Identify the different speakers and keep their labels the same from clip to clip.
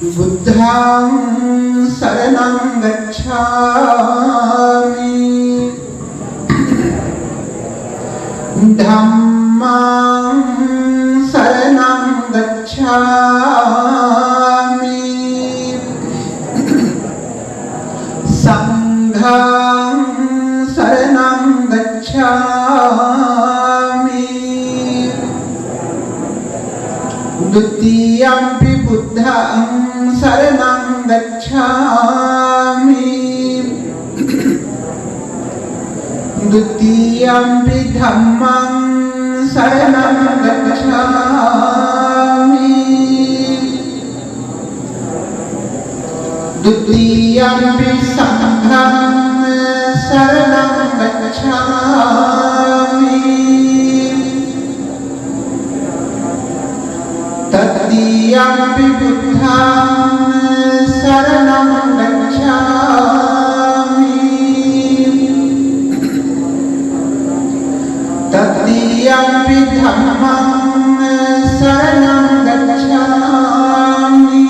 Speaker 1: बुद्धं शरणं गच्छामि धम्मं शरणं गच्छामि संघं शरणं गच्छामि द्वितीयंपि बुद्धं शरणं गच्छामि द्वितीयंपि धम्मं शरणं गच्छामि द्वितीयंपि संघं शरणं गच्छामि तृतीयंपि बुद्धं शरणं गच्छामि तृतीयंपि धम्मं शरणं गच्छामि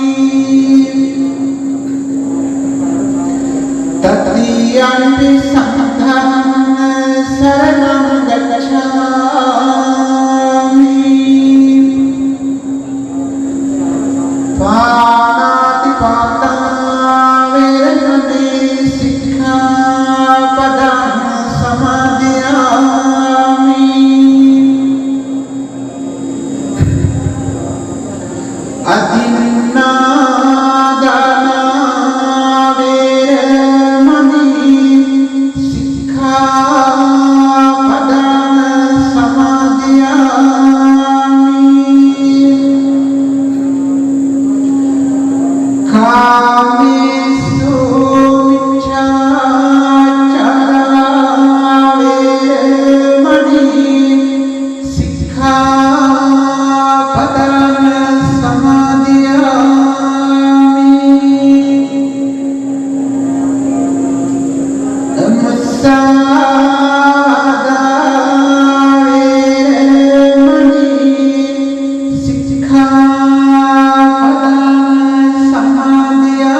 Speaker 1: तृतीयंपि संघं शरणं गच्छामि पाणातिपाता वेरमणि सिक्खापदं समादयामि अदिन्नादाना वेरमणि सिक्खापदं समादयामि कामेषु मिच्छाचारा वेरमणि सिक्खापदं समादयामि मुस्सावादा वेरमणि सिक्खापदं समादयामि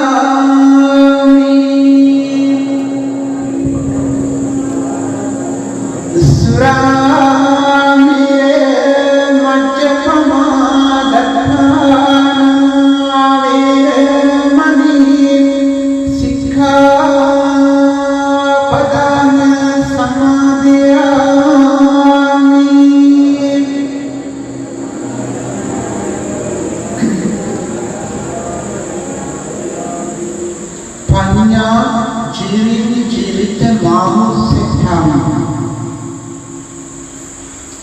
Speaker 1: सुरामेरमज्जपमादत्ताना वेरमणि सिक्खापदं समादयामि पञ्चा जीवित माहुस्यम्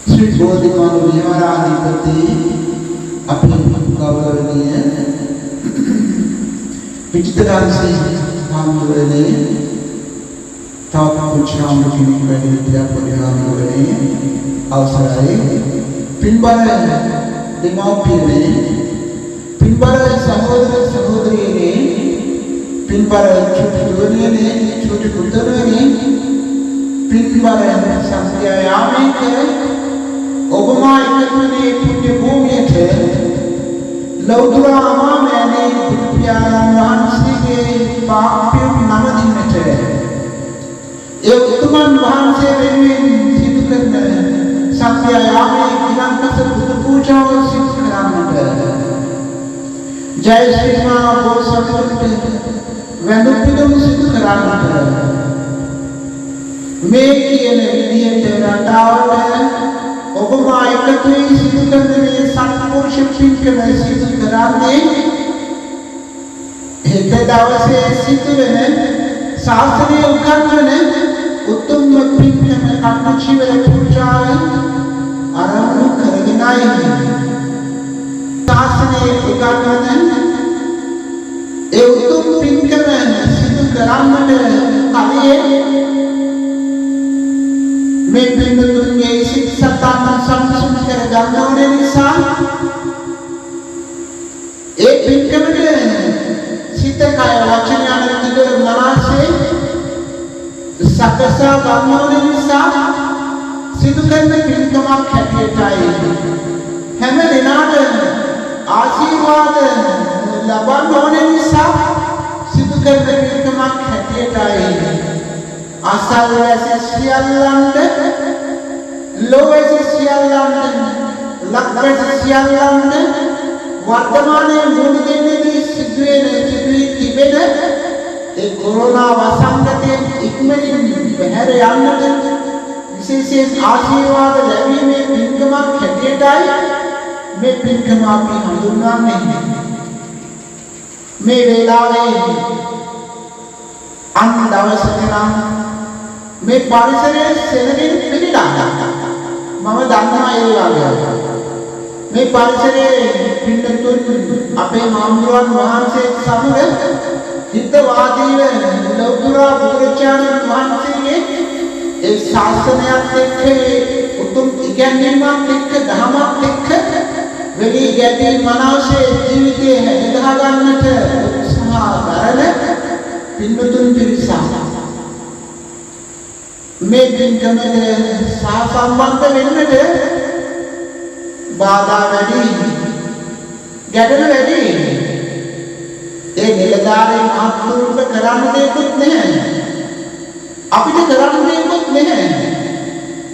Speaker 1: श्री बोधिमान विहाराधिपति अपने गौरवनीय विचित्रांश से हम बोले तब कुछ हम लोग की विद्या परिहार बोले अवसर आए पिंबर दिमाग में पिंबर सहोदर सहोदरी ने पिंबर छोटे दुनिया ने छोटे पुत्रों ने पिंबर संध्यायामी के ओबमा इकट्ठे पुण्य भूमि थे लौदुरा आमा मैंने प्यारा मानसी के पाप्य नमदिन में थे एक उत्तमन भान से वेमिन सिद्ध करने संध्यायामी किरण कसे बुद्ध पूजा और सिद्ध कराने थे जय श्री माँ बोल सकते वेनुपिदम सिद्ध कराने थे मैं किए ने विधिये तेरा टावर ओबमा इकट्ठे सिद्ध करने में सत्पुरुष पिंक में सिद्ध कराने हेते दाव से सिद्ध में शास्त्रीय उखान में उत्तम पिंक में काटुची में पूजा आरंभ करगिनाई शास्त्रीय उखान में ए उत्तम पिंक में सिद्ध कराने आलिए मैं पिंड दुनिया इसी सत्तान संसुन कर जाने निशा एक पिंड में सीते काय वचन यानी तिगर मनासे सकसा जाने निशा सिद्ध करने पिंड कमा ख्याति टाइम हमें दिनाट आशीर्वाद लबान නිසා සිදු කරන පින්කමක් හැටියටයි අසල්වැසි සියල්ලන්ට ලෝවැසි සියල්ලන්ට ලක්වැසි සියල්ලන්ට වර්තමානයේ මුහුණ දෙන්නේදී සිදුවී තිබෙන ඒ කොරෝනා වසංගතයෙන් ඉක්මනින් බැහැර යන්නට විශේෂයෙන් ආශිර්වාද ලැබීමේ පින්කමක් හැටියටයි මේ පින්කම අපි හඳුන්වන්නේ. මේ වේලාවේ අන් දවසක නම් මේ පරිසරයේ සෙනගින් පිළිලා මම දන්නවා ඒ වගේ මේ පරිසරයේ පින්නතුන් අපේ හාමුදුරුවන් වහන්සේ සමග හිතවාදීව ලෞතුරා බුදුරජාණන් වහන්සේගේ ඒ ශාසනයත් එක්ක උතුම් ඉගැන්වීමක් එක්ක ධර්මයක් එක්ක වෙලී ගැටී මනසේ ජීවිතේ හැදගා ගන්නට උත්සාහ කරන පින්වතුන් පිරිස මේ පින්කමට සහසම්බන්ධ වෙන්නට බාධා වැඩි ගැටලු වැඩි ඒ නිලධාරී මහත්තුරුන්ට කරන්න දෙයක්වත් නැහැ අපිට කරන්න දෙයක්වත් නැහැ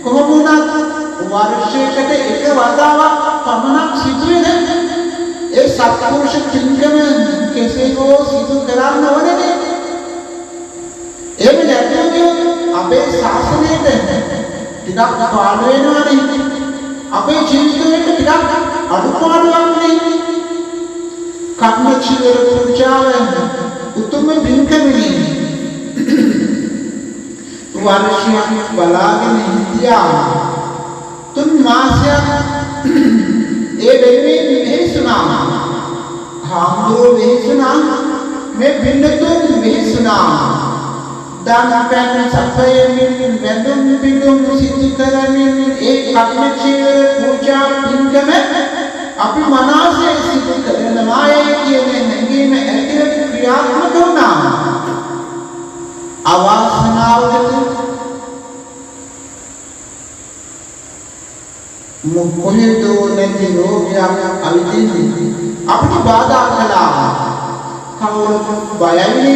Speaker 1: කොහොම වුණත් වර්ෂයකට එක වතාවක් පමණක් සිදුවෙන ඒ සත්පුරුෂ පින්කම කෙසේ හෝ සිදු කරන්න ඕනේ එහෙම නැත්නම් අපේ ශාසනයට ටිකක් පාඩු වෙනවනේ අපේ ජීවිතේට ටිකක් අඩුපාඩුවක් නේ කර්මචීවර පූජාව උතුම් පින්කමනේ වර්ෂයක් බලාගෙන හිටියා 3 මාසයක් ඒ වෙනුවෙන් වෙහෙසුණා හාමුදුරුවෝ වෙහෙසුණා මේ පින්නතුන් වෙහෙසුණා දාන පැන් සපයමින් වැඳුම් පිටුම් සිදු කරමින් ඒ කර්මචීවර පූජා පින්කම අපි මනසේ සිදු කරනවායි කියන හැඟීම ඇතිව ක්‍රියාත්මක වුණා අවාසනාවකට මොකෙදෝ නැති රෝගයක් අවිදින්නේ අපිට බාධා කළා කවුරුත් බයයි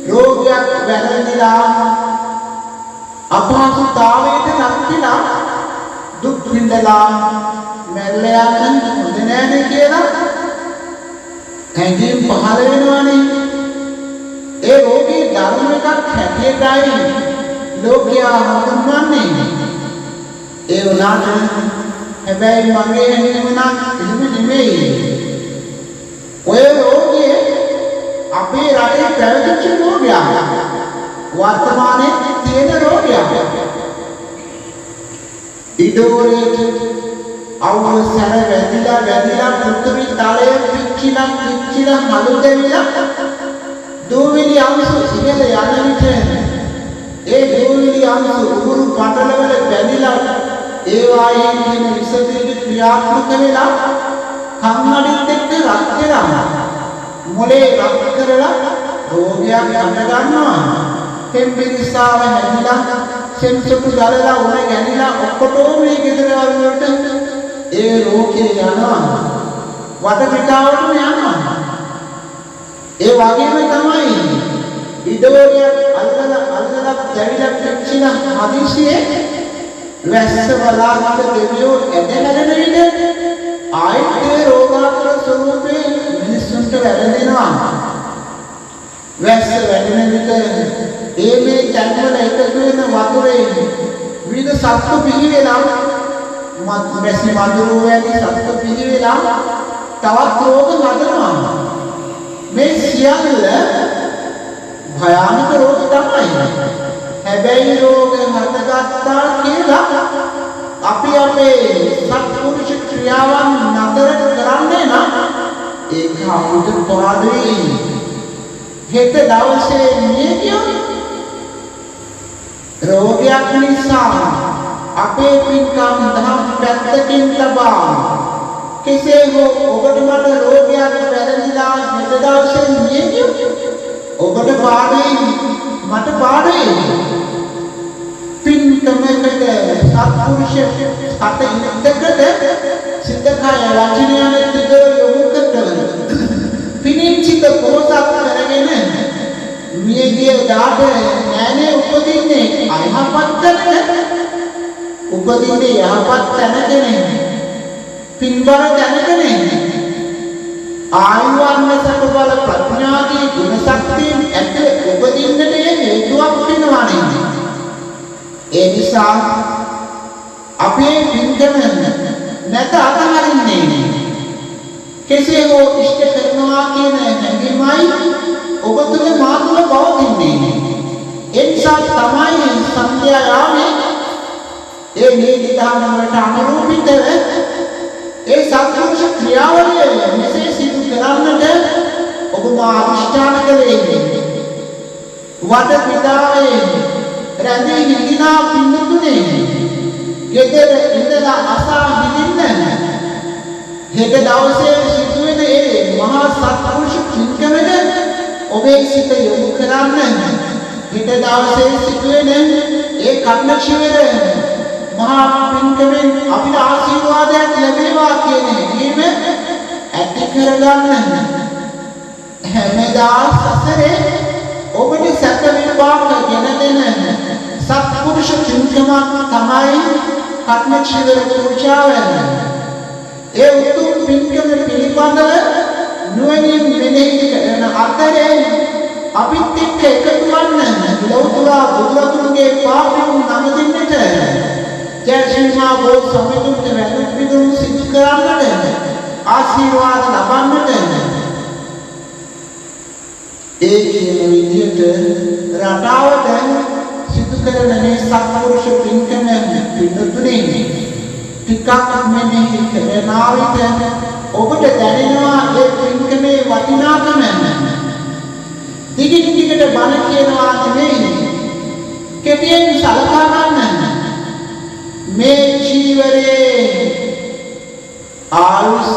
Speaker 1: රෝගයක් වැළඳිලා අපහසුතාවයට ලක්විලා දුක් විඳලා මැරලා යන්න හොඳ නෑනේ කියලා හැඟීම් පහළ වෙනවනේ ඒ රෝගී ධර්ම එකක් හැටියටයි ලෝකයා හඳුන්වන්නේ ඒ වුණාට හැබැයි මගේ හැඟීම නම් එහෙම නෙමෙයි ඔය රෝගිය අපේ රටේ පැවතිච්ච රෝගයක් වර්තමානයේ තියෙන රෝගයක් ඉඩෝරේ අවසර වැදිලා පෘථිවි තලය පිච්චිලා මලු දෙවිලා දෝවිලි අංශු ඉහළ යන විට ඒ දෝවිලි අංශු උගුරු පටලවල බැඳිලා ඒ වායේ තියෙන විසබීජ ක්‍රියාත්මක වෙලා කන්නඩිත් එක්ක රත් වෙනවා මොලේ රත් කරලා රෝගයක් හට ගන්නවා පෙම්බිරිසාව හැදිලා සෙන්සුතු දලලා උණ ගැනිලා ඔක්කොටම මේ ගෙදර වලට ඒ රෝගේ යනවා වද පිටාවටම යනවා ඒ වගේම තමයි ඉඩෝරියක් අල්ලලා දැවිලා පිච්චිලා හදිසියේ වැස්ස බලාගන්න දෙවියෝ ඇදගෙන ඉන්න ආයෙත් ඒ රෝගාතුර ස්වරූපේ මිනිස්සුන්ට වැළඳෙනවා වැස්ස වැටෙන විට මේ තැන්වල එකතු වෙන වතුරේ විවිධ සත්තු පිළිවෙලා මැසි වඳුරු වැනි සත්තු පිළිවෙලා තවත් රෝග හදනවා මේ සියල්ල භයානක රෝග තමයි හැබැයි රෝග හටගත්තා කියලා අපි අපේ සත්පුරුෂ ක්‍රියාවන් නතර කරන්නේ නම් ඒක අපිට පාඩුයි හෙට දවසේ මිය ගියොත් රෝගයක් නිසා අපේ පින්කම් දහම් පැත්තකින් තබා කෙසේ හෝ ඔබට මට රෝගයක් වැළඳිලා හෙට දවසේ මිය ගියොත් ඔබට පාඩුයි මට පාඩුයි පින්කමකට සත්පුරුෂ කටයුත්තකට සිතකය වචනයන් දෙක යොමු කරනවා පිනිච්චි සිත පොහොසත් කරගෙන මියගිය දාට නෑනේ උපදින්නේ අයහපත් තැනක. උපදින්නේ යහපත් තැනක නෙමෙයි. පින්බර තැනක නෙමෙයි. ආයුර්වර්ණ සක බල ප්‍රඥාදී ගුණ ශක්තියෙන් ඇත උපදින්නට හේතුවක් වෙනවා නේද? ඒ නිසා අපේ පින්කම නැත අතහරින්නේ. කෙසේ හෝ ඉෂ්ට කරනවා කියන හැඟීමයි ඔබ තුළ මා තුළ පවතින්නේ. ඒ නිසා තමයි සන්ධ්‍යා යාමේ ඒ නීති ධර්ම වලට අනුරූපීව ඒ සත්පුරුෂ ක්‍රියාවලිය මෙසේ සිදු කරන්නට ඔබ මා අනුෂ්ඨාන කළේ. වඩ පිටාවේ රැඳී හිඳිනා පින්නතුනේ ගෙදර ඉඳලා අසා හිඳින්න හෙට දවසේ සිදුවෙන ඒ මහා සත්පුරුෂ පින්කමට ඔබේ සිත යොමු කරන්න. හෙට දවසේ සිදුවෙන ඒ කර්ණ ශිවිර මහා පින්කමෙන් අපිට ආශිර්වාදයක් ලැබේවා කියන හැඟීම ඇති කරගන්න. හැමදා සසරේ ඔබට සැප විපාක ගෙන දෙන සත්පුරුෂ පින්කමක් තමයි කර්ණ ශිවිර පූජාව. ඒ උතුම් පින්කම පිළිබඳව නුවණින් මෙනෙහි කරන අතරේ අපිත් එක්ක එකතු වන්න ලෞතර බුදුරදුන්ගේ පාපියුම් නමදින්නට ජයශ්‍රීමා බෝ සමිතුන්ට වැඳුම් පිදුම් සිදු කරන්නට ආශිර්වාද ලබන්නට ඒ කියන විදිහට රටාවට සිදු කරන මේ සත්පුරුෂ පින්කම පින්නතුනේ ටිකක් මෙනෙහි කරන විට ඔබට දැනෙනවා ඒ පින්කමේ වටිනාකම. දිගින් දිගට බණ කියනවා නෙමෙයි කෙටියෙන් සලකා ගන්න. මේ ජීවරේ ආයුෂ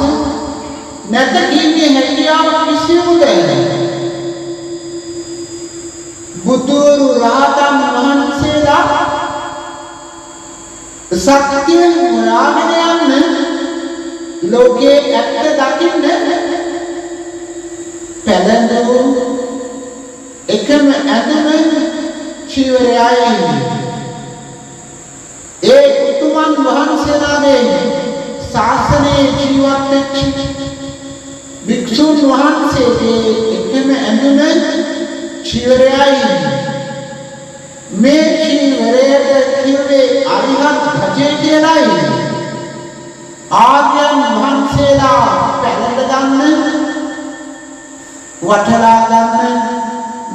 Speaker 1: නැත කියන්නේ හැකියාව කිසිවුද? බුදුරු රහතන් වහන්සේලා සත්‍යයෙන් හොයාගෙන යන්න ලෝකේ ඇත්ත දකින්න පැලඳු එකම ඇඳුම චීවරයයි. ඒ උතුමන් වහන්සේලාගේ ශාසනයේ ජීවත් වෙච්ච භික්ෂුන් වහන්සේගේ එකම ඇඳුම චීවරයයි. මේ චීවරයට කිව්වේ අරිහත් ධජය කියලායි. ආර්යයන් වහන්සේලා පැලඳ ගන්න වටලා ගන්න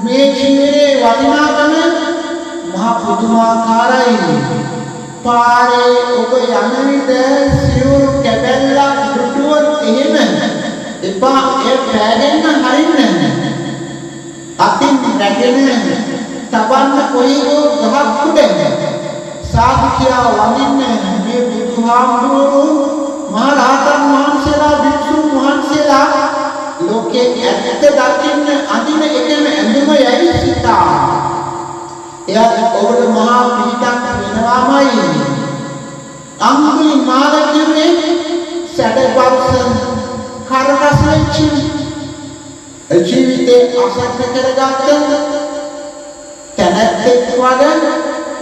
Speaker 1: මේ චීවරේ වටිනාකම මහ පුදුමාකාරයි. පාරේ ඔබ යන විට සිවුරු කැබැල්ලක් දුටුවොත් එහෙම එපා ඒ පෑගෙන්න හරින්න. අතින් රැගෙන තබන්න කොයිදෝ ගහක් උඩ සාදු කියා වඳින්න මේ බුදුහාමුදුරුවෝ මහ රහතන් වහන්සේලා භික්ෂුන් වහන්සේලා ලෝකේ ඇත්ත දකින්න අඳින එකම ඇඳුම යයි සිතා. එයා ඔබට මහා පිහිටක් වෙනවාමයි. අඟුලිමාල කියන්නේ සැඩපත්සන් කරකස් වෙච්ච ජීවිතේ අසත්‍ය කරගත්ත තැනැත්තෙක් වගේ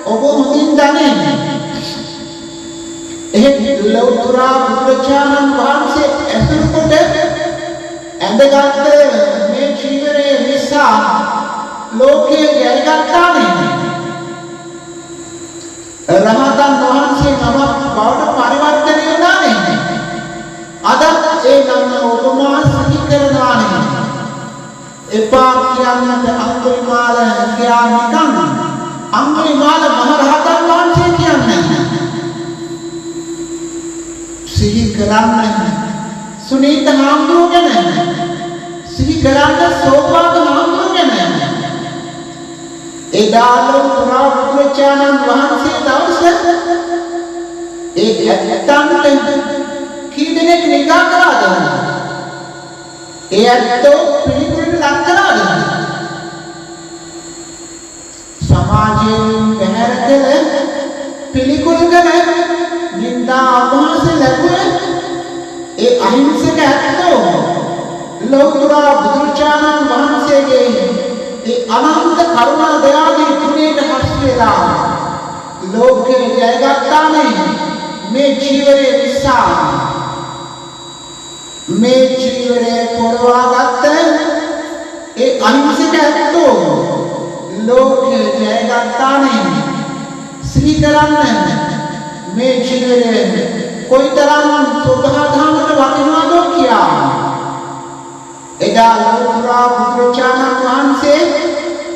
Speaker 1: ඔබ හොඳින් දන්නේ. එහෙත් ලෞතර බුදුරජාණන් වහන්සේ ඇසුරු කොට ඇඳගත් මේ ජීවරය නිසා ලෝකයේ ජයගත්තා නේ. රහතන් වහන්සේ නමක් බවට පරිවර්තනය වුණා නේ. අද ඒ නම ඔබමා සිහි කරනවා නේ. එපා කියන්නට අඟුලිමාල කියා නිකන් අඟුලිමාල මහ රහතන් වහන්සේ කියන්නේ සිහි කරන්න සුනීත හාමුදුරුවෝ ගැන සිහි කරන්න සෝපාක හාමුදුරුවෝ ගැන එදා ලෝතර බුදුරජාණන් වහන්සේ දවසේ ඒ ඇත්තන්ට කී දෙනෙක් නිගා කරාද? ඒ ඇත්තෝ පිළිකුලට ලක් කරාද? සමාජයෙන් බැහැර කළ පිළිකුල් කළ නින්දා අපහාස ලැබුණ ඒ අහිංසක ඇත්තෝ ලෞතුරා බුදුරජාණන් වහන්සේගේ ඒ අනන්ත කරුණා දයාදී ගුණයට හසු වෙලා ලෝකේ ජයගත්තානේ මේ ජීවනයේ නිසා මේ ජීවනයේ පොරවාගත්ත ඒ අහිංසක ඇත්තෝ ලෝකේ ජයගත්තානේ සිහි කරන්න මේ ජීවනයේ කොයිතරම් සෝභාධාමකට වටිනවද කියලා එදා ලෞතුරා බුදුරජාණන් වහන්සේ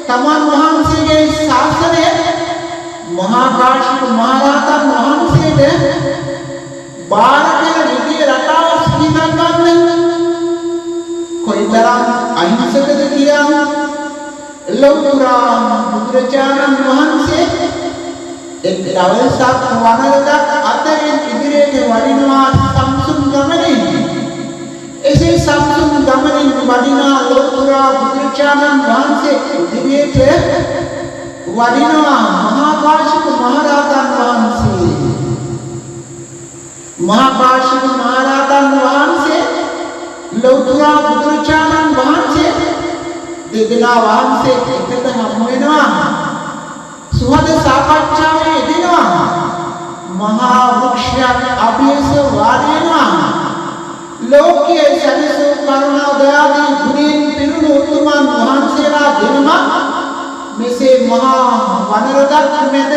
Speaker 1: තමන් වහන්සේගේ ශාසනය මහා කාශ්‍යප මහ රහතන් වහන්සේට බාර කළ විදිය රටාව සිහි කරගන්න කොයිතරම් අහිංසකද කියලා ලෞතුරා බුදුරජාණන් වහන්සේ එක් දවසක් වනරදක් අතරින් ඉදිරියට වඩිනවා සම්සුන් ගමනින් එසේ සම්සුන් ගමනින් වඩිනා ලෞතුරා බුදුරජාණන් වහන්සේ ඉදිරියට වඩිනවා මහා කාශ්‍යප මහ රහතන් වහන්සේ මහා කාශ්‍යප මහ රහතන් වහන්සේ ලෞතුරා බුදුරජාණන් වහන්සේ දෙදෙනා වහන්සේ එකට හමු වෙනවා සුහද සාකච්ඡාවේ යෙදෙනවා මහා වෘක්ෂයක් අභියස වාඩි වෙනවා ලෝකයේ සැලසූ කරුණා දයාදී ගුණයෙන් පිරුණු උතුමන් වහන්සේලා දෙනම මෙසේ මහා වනරදක් මැද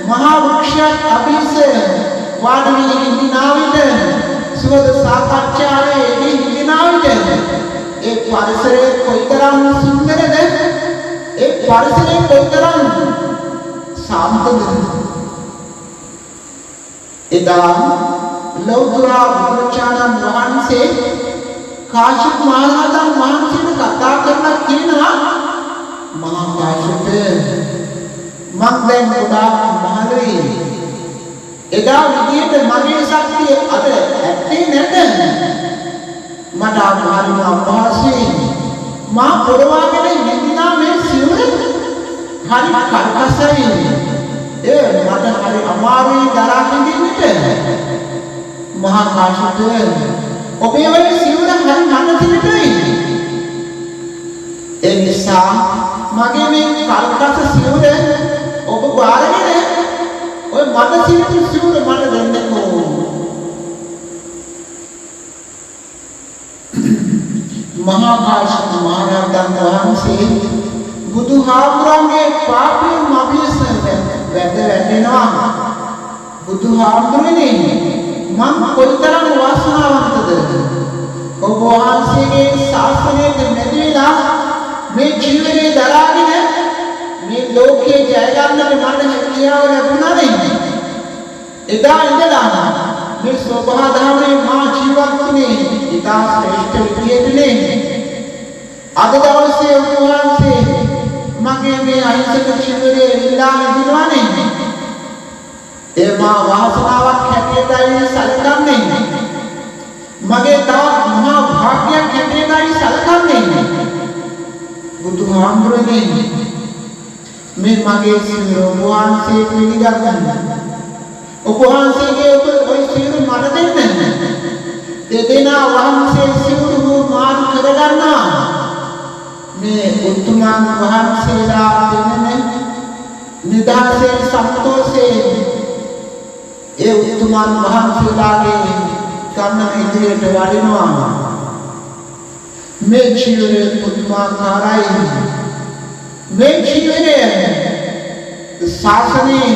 Speaker 1: මහා වෘක්ෂයක් අභියස වාඩි වී ඉන්නා විට සුවද සාකච්ඡාවේ යෙදී ඉන්නා විට ඒ පරිසරය කොයිතරම් සුන්දරද ඒ පරිසරය කොයිතරම් සාන්තද එදා ලෞතුරා බුදුරජාණන් වහන්සේ කාශ්‍යප මහ රහතන් වහන්සේට කතා කරලා කියනවා මහා කාශ්‍යප මම දැන් ගොඩාක් මහලුයි එදා විදියට මගේ ශක්තිය අද ඇත්තේ නැත මට ආකාරම අපහසුයි මා පොරවාගෙන ඉඳිනා මේ සිවුර හරි කර්කසයි මට හරි අමාරුයි දරා හිඳින්නට මහා කාශ්‍යප ඔබේ ඔය සිවුර හරි මනසිතයි ඒ නිසා මගේ මේ කර්කස සිවුර ඔබ බාරගෙන ඔය මනසිත සිවුර මට දෙන්නකෝ මහා කාශ්‍යප මහ රහතන් වහන්සේ බුදුහාමුදුරන්ගේ පාපයෙන් අභියස වැටෙනවා බුදුහාමුදුරනේ මම කොයිතරම් වාසනාවන්තද ඔබ වහන්සේගේ ශාසනයට නැතිලා මේ ජීවිතේ දරාගෙන මේ ලෝකයේ ජය ගන්නට මට හැකියාව ලැබුණා නේ එදා ඉඳලා මේ සෝභා ධර්මයේ මා ජීවත් වුණේ ඉතා ශ්‍රේෂ්ඨ විදියටනේ අද දවසේ ඔබ වහන්සේ මගේ මේ අහිංසක ජීවිතේ ඉල්ලා හිටිනවනේ ඒ මා වාසනාවක් හැටියටයි සැලකන්නේ මගේ තවත් මහා භාග්‍යයක් හැටියටයි සැලකන්නේ බුදුහාමුදුරනේ මේ මගේ සිවුර වහන්සේ පිළිගන්න ඔබ වහන්සේගේ ඔය සිවුර මට දෙන්න දෙදෙනා වහන්සේ සිවුරු මාරු කරගන්නා මේ උතුමන් වහන්සේලා දෙන්නේ නිදහසේ සන්තෝෂේ ඒ උතුමන් වහන්සේලාගේ ගමන ඉදිරියට වඩිනවා මේ ජීවිතේ පුදුමාකාරයි මේ ජීවිතේ ශාසනයේ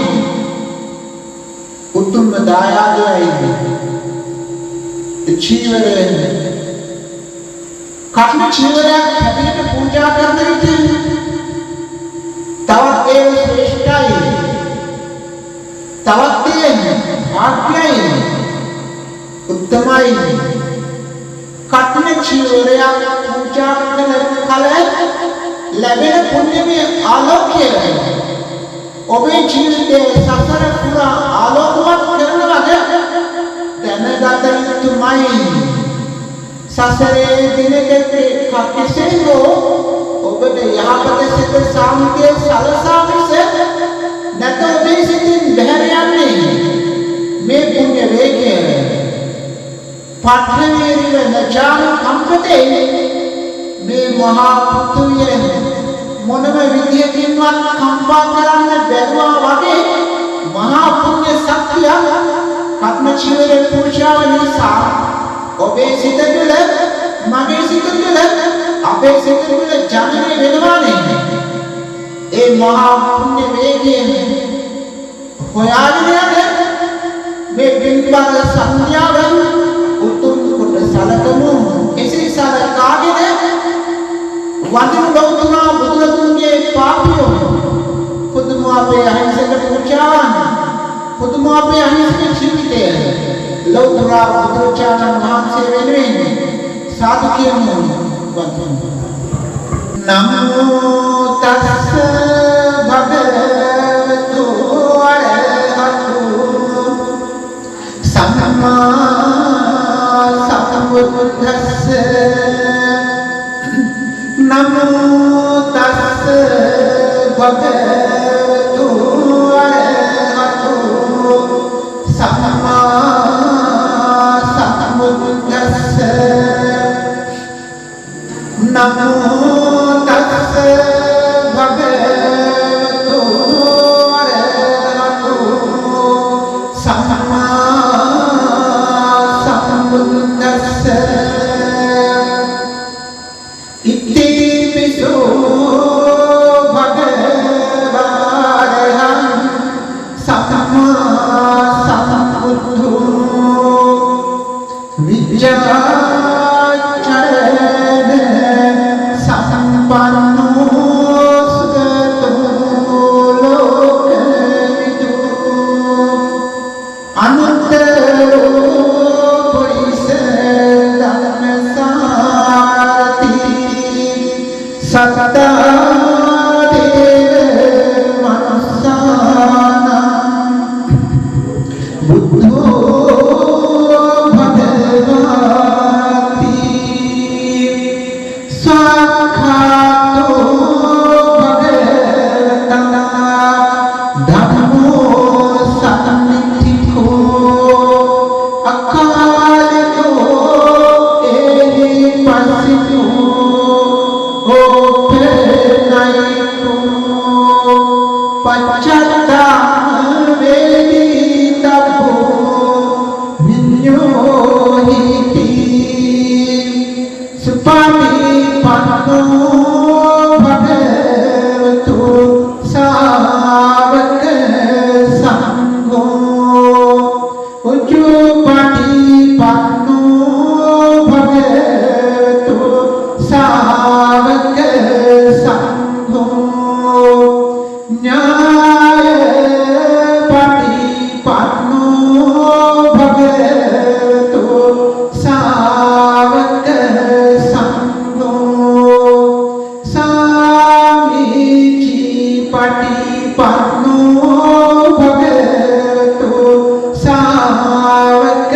Speaker 1: උතුම් දායාදයි ජීවිතේ කර්ම ජීවිතයක් හැටියට පූජා කරන විට තවත් ඒ ශ්‍රේෂ්ඨයි තවත් ඒ භාග්‍යයි උත්තමයි කර්ම ජීවිතයක් පූජා කරන කල ලැබෙන පුණ්‍යමය ආලෝකය ඔබේ ජීවිතයේ සසර පුරා ආලෝකවත් කරනවද දැනගත යුතුමයි සසරේ දිනක කෙසේ හෝ ඔබට යහපත සිත සාන්තිය සලසා මිස නැත ඔබේ සිතින් බැහැර යන්නේ මේ පුණ්‍ය වේගය පඨවේරිව නජාන කම්පතේ මේ මහා පෘථුවිය මොනම විදියකින්වත් කම්පා කරන්න බැරුවා වගේ මහා පුණ්‍ය ශක්තිය පద్මචීවර පූජාව නිසා ඔබේ සිත තුළ මගේ සිත තුළ අපේ සිත තුළ ජනනය වෙනවා නේද? ඒ මහා පුණ්‍ය වේගයෙන් හොයාගෙන යන මේ පින්බර සංඥාවෙන් උතුම් කොට සලකමු. එසේ සලකාගෙන වඳින ලෞතුරා බුදුරදුන්ගේ පාපියෝ පුදුම අපේ අහිංසක පූජාවන් පුදුම අපේ අහිංසක ජීවිතය ලෞතුරා බුදුරජාණන් වහන්සේ වෙනුවෙන් සාදු කියමු. නමෝ තස්ස භගවතු අරහතු සම්මා සම්බුද්දස්ස නමෝ තස්ස භගවතු අරහතු සම්මා සම්බුද්දස්ස නමෝ තස්ස භගවතු අරහතු සම්මා සම්බුද්දස්ස ඉති පිසෝ භගවරහං සම්මා සම්බුද්ධෝ විජ්ජාචරණ සම්පන්නෝ සුගතෝ ලෝකවිදු අනුත්තරෝ පුරිස ධම්මසාරති සත්තා දේව මනුස්සානං බුද්ධෝ භගවති සක්ඛාතෝ භගවතං ධම්මෝ සම්මිතිකෝ අකාලිකෝ ඒහි පස්සිකෝ ඕපනයිකෝ පච්චත්තාං වේදිතබ්බෝ විඤ්ඤෝහිති සුපටිපන්නෝ භගවතු ශාවක සංඝෝ උච්චපටිපන්නෝ භගවතු ශාවක සංඝෝ ඥාය පටිපන්නෝ භගවතු ශාවක සංඝෝ සාමිචි පටිපන්නෝ භගවතු ශාවක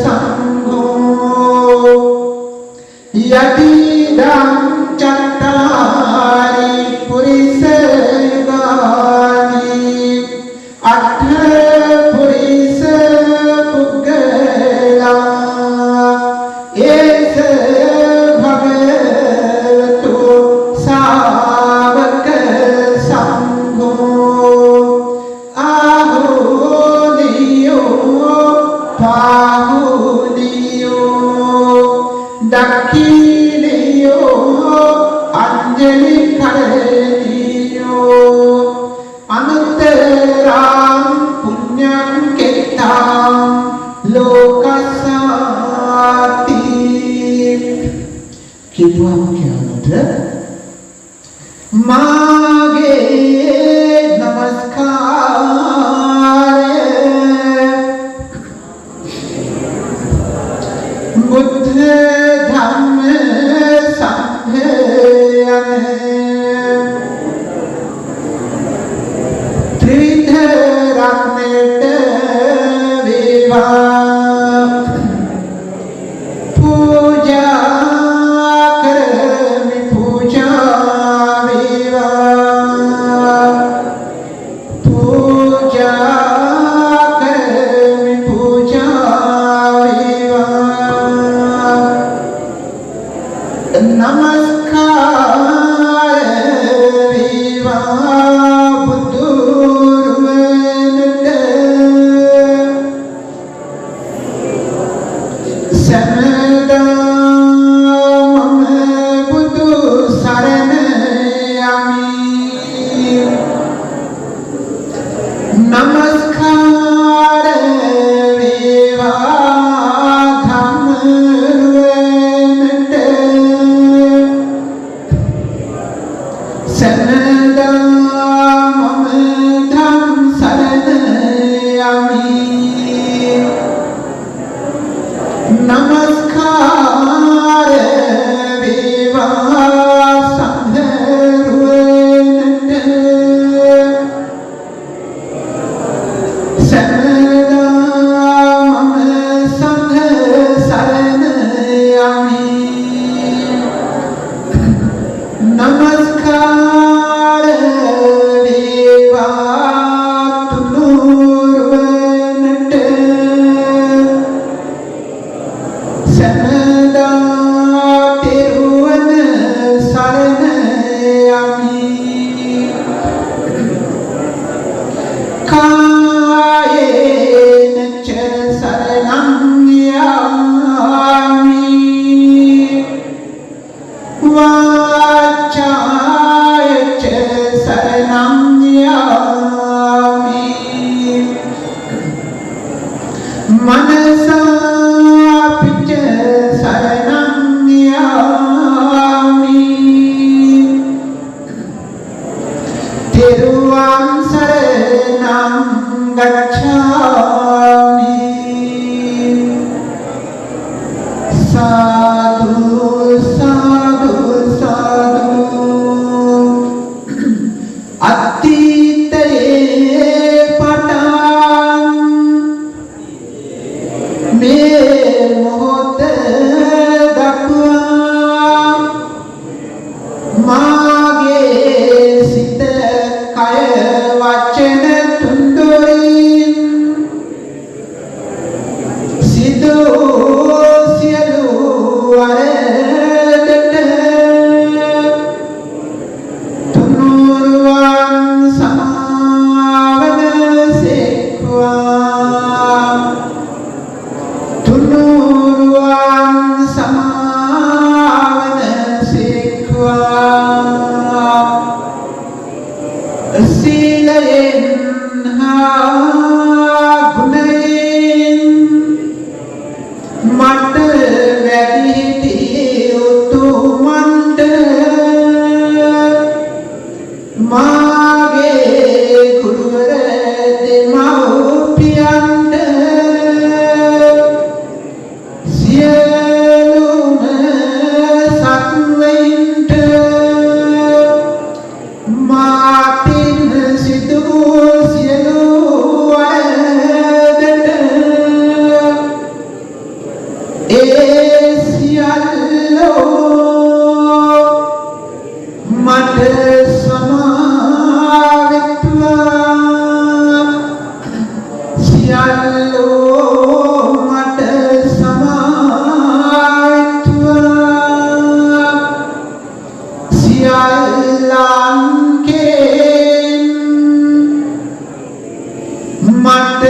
Speaker 1: සංඝෝ යතිදං චත්තාරි පුරිස යුගානි අට්ඨ පුරිස පුග්ගලා ඒස භගවතු ශාවක සංඝෝ ආහුනියෝ පාහුනියෝ දක්ඛිනියෝ අංජලි කරණියෝ අනුත්තරං පුඤ්ඤං කෙත්තං ලෝකසාති කිව්වම කියනට මාගේ නමස්කාරය බුද්ධ ධම්ම සංඝයන ත්‍රිවිධ රත්නයට වේවා පූජා කරමි පූජා වේවා नमस्कार विवा बुद्धुर्वनट समदा मम बुद्धु शरण यामि नमस्कार विवा सनदा मम धम शरण यामि नमस्कार विवा संघरुवनट सनदा मम संघ शरण यामि नमस्कार विवा तुनुर्वनट सनदा तिरुवन शरण यामि कायेन च शरणं यामि वाचाय च शरणं यामि मनसापि च शरणं यामि तिरुवां शरणं गच्छामि साधु साधु साधु अतीते पटां मे मोहत दक्वा मागे सित कय वचन तुंदुरीं सिदो सियलु वरदट तुनुरुवां समावन सेक्वा तुनुरुवां समावन सेक्वा सीलयेन गुणयेन मट වැඩිහිටි උතුමන්ට මාගේ කුරුවර දෙමව්පියන්ට සියලුම සත්වයින්ට මාතින් සිදු සියලු වරදට सियल्लो मट समावित्वा सियल्लो मट समावित्वा सियल्लांके मट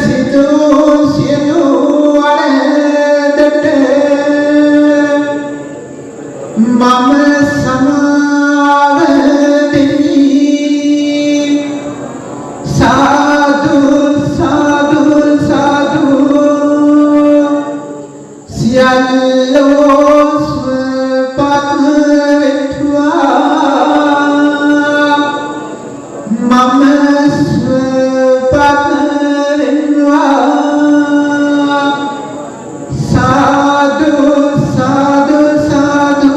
Speaker 1: सिदु सियलु मम समावदि साधु साधु साधु सियल्लो स्वपद्म विठ्वा मम स्वपद्म विठ्वा साधु साधु साधु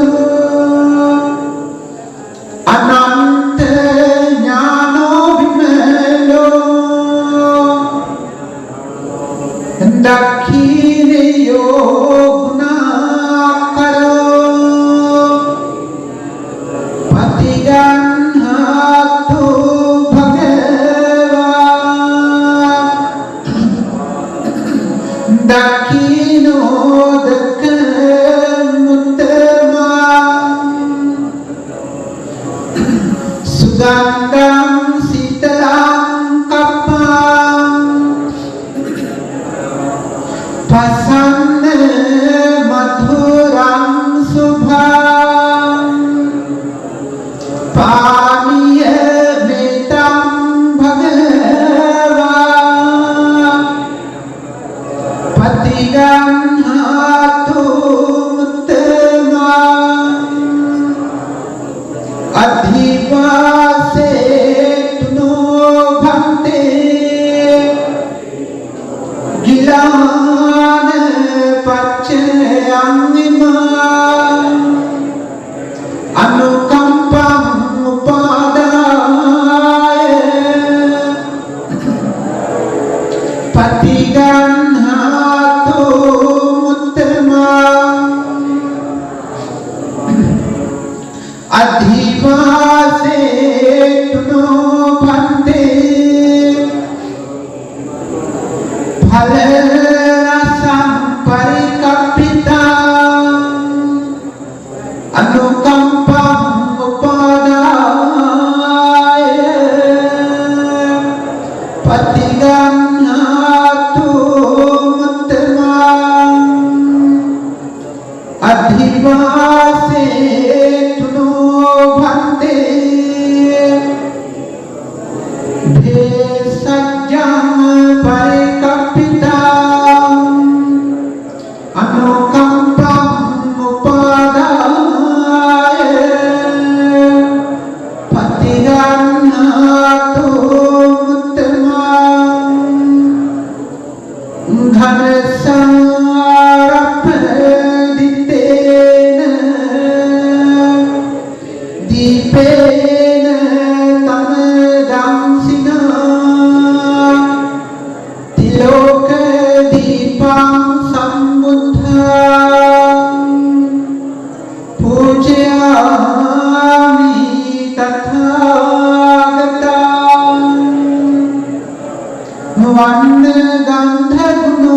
Speaker 1: अधिवासे तुनो भन्ते फल रसं परिकल्पिता अनुकंपं उपादाय पतिगम्यातु मुत्तमां अधिवासे तुनो भन्ते भेषजं परिकल्पिता अनुकंपं उपादाय पतिगम्यातु मुत्तमां घनसारपदितेन दीपेन तमदांसिना तिलोकदीपं सम्बुद्धा पूजयामि तथागता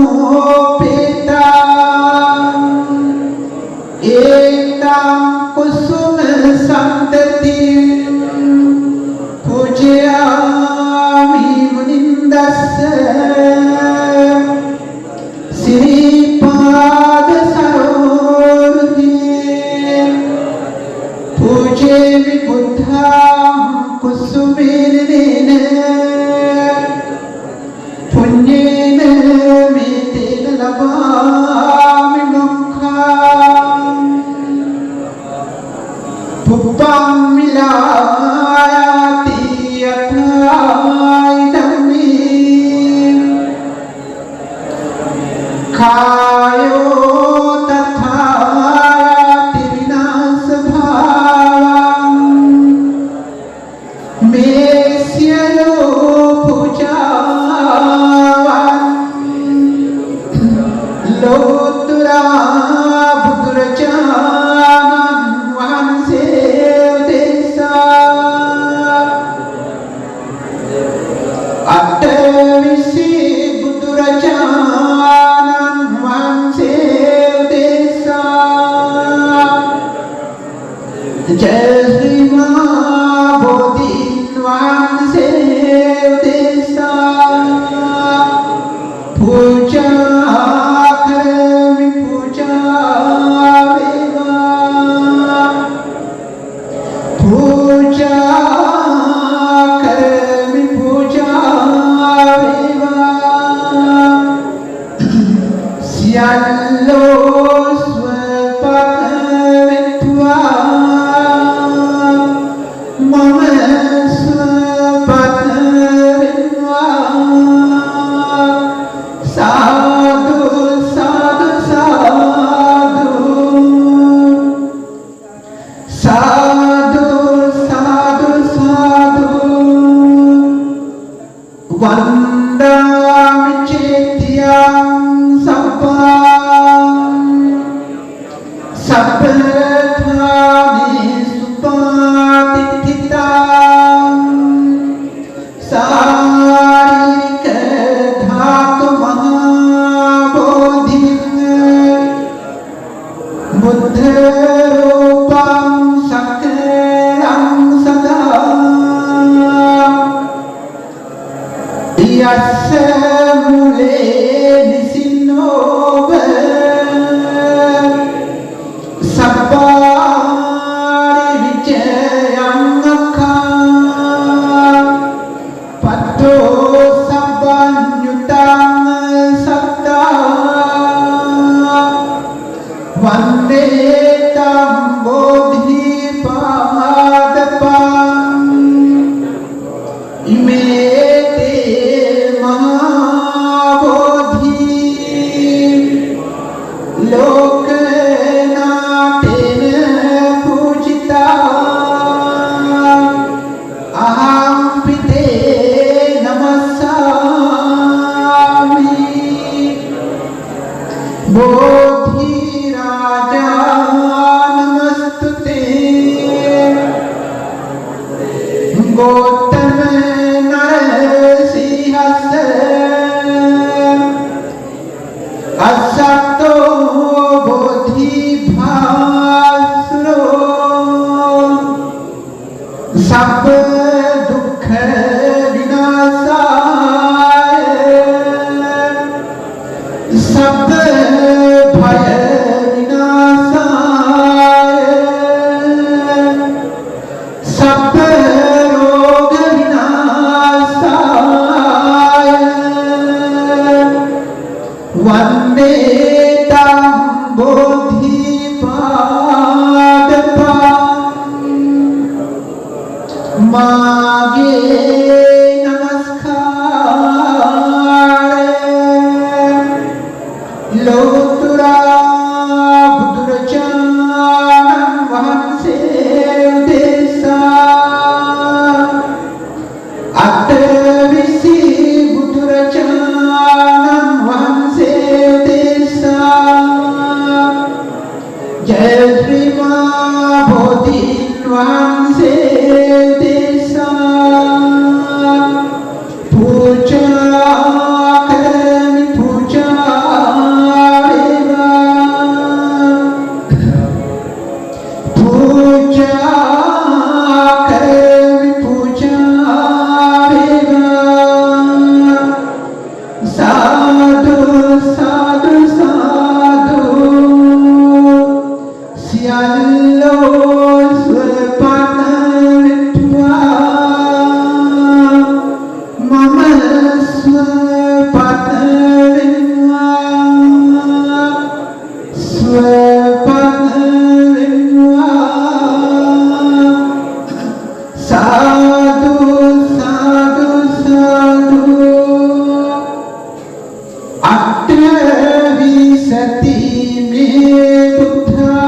Speaker 1: वन्नगन्धगुणोपेता एतां कुसुमसन्ततिं पूजयामि मुनिन्दस्य श्रीपादसरोरुहे पूजयामि बुद्धां कुसुमेन पुण्येन मेतेन लभामि मोक्षम् पुप्पं मिलायाति यथाइदं मे कायो तथायाति विनाशभावं मेस्यलो पूजावान् लोतुरा बुद्धुरचानं वहंसे देशा अट्टविसि बुद्धुरचानं वहंसे देशा जय श्री महाबोधिन वहंसे देशा पूजा करमि पूजा वेवा पूजा करमि पूजा वेवा स्याल्लो स्वपकवित्वा मागे नमस्कार लोतुरा बुදුරජාණන් වහන්සේ උදෙසා අටවිසි බුදුරජාණන් වහන්සේ උදෙසා ජය ශ්‍රී මා බෝධීන් වහන්සේ උදෙසා පූජා කරමි පූජා साधु साधु साधु सियालो स्वपान विठ्वा मम स्वपान विठ्वा स्वपान विठ्वा साधु साधु साधु अट्ठविंशति में बुद्धा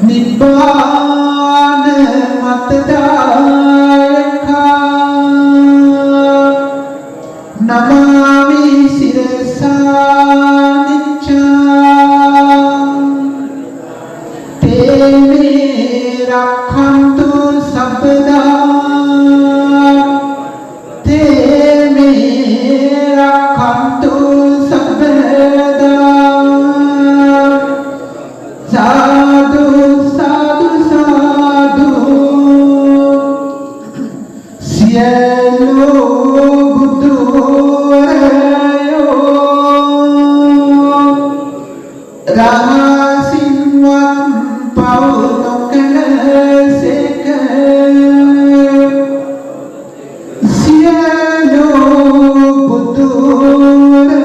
Speaker 1: निब्बान मतदायका नमामि शिरसा निच्चा ते मे रक्षन्तु सबदा ते मे रक्षन्तु सबदा साधु साधु साधु सियलो බුදුරයෝ රහසින්වත් පව් නොකළසේක සියලු බුදුරයෝ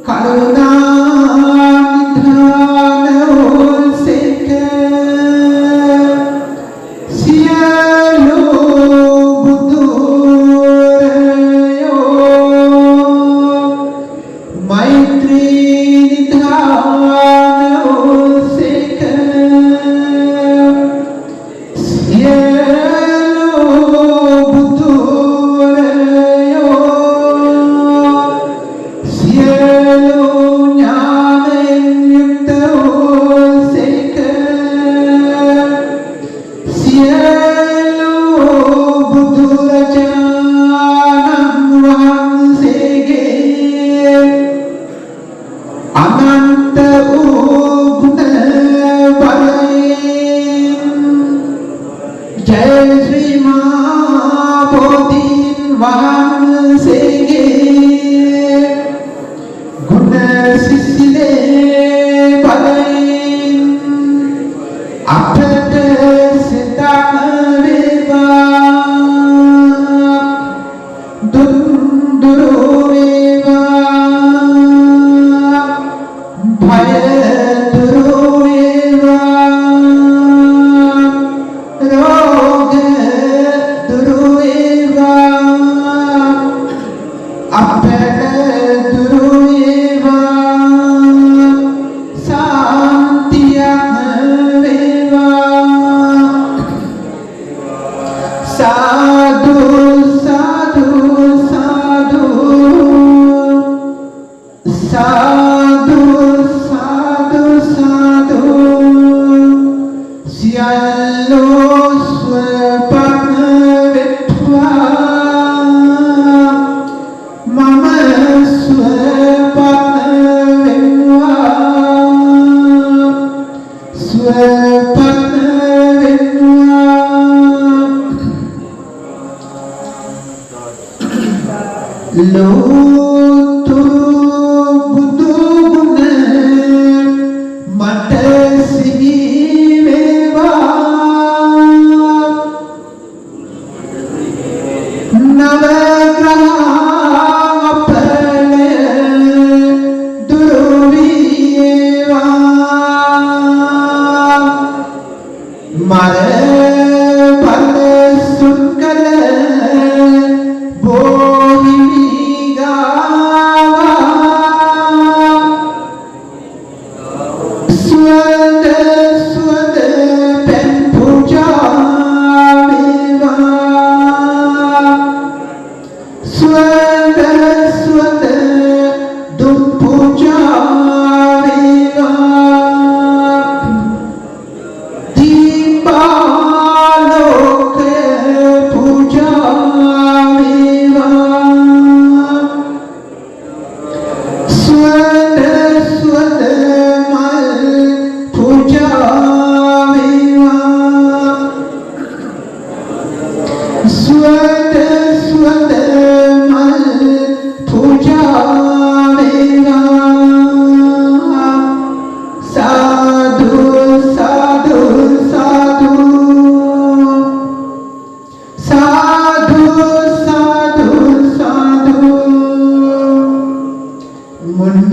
Speaker 1: කරුණා නිධානෝසේක සියලු බුදුරයෝ මෛත්‍රී නිධානෝසේක अनंत गुण बलयेन जय श्री मां बोधीन वහන්සේගේ ගුණ සිසිලේ බලයෙන් අපට සිතම වේවා දුරු වේවා भय दुरो एवा रोग दुरो एवा अपड दुरो एवा शांतियं वेवा साधु साधु साधु साधु साधु साधु सियालो स्वपन विठ्वा मम स्वपन विठ्वा स्वपन विठ्वा लोतु बुद्धु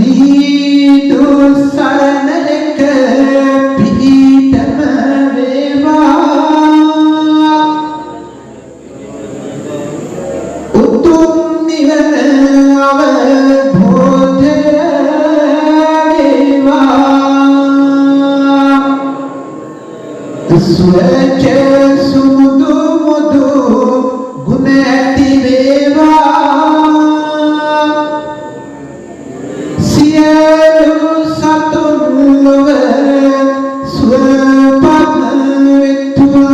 Speaker 1: मुनीदु शरणक पीठम वेवा उतुम निवन अवबोध वेवा स्वच्छ सुमुदु मुदु गुणति वेवा सियलु सतुल्व स्वपन वित्वा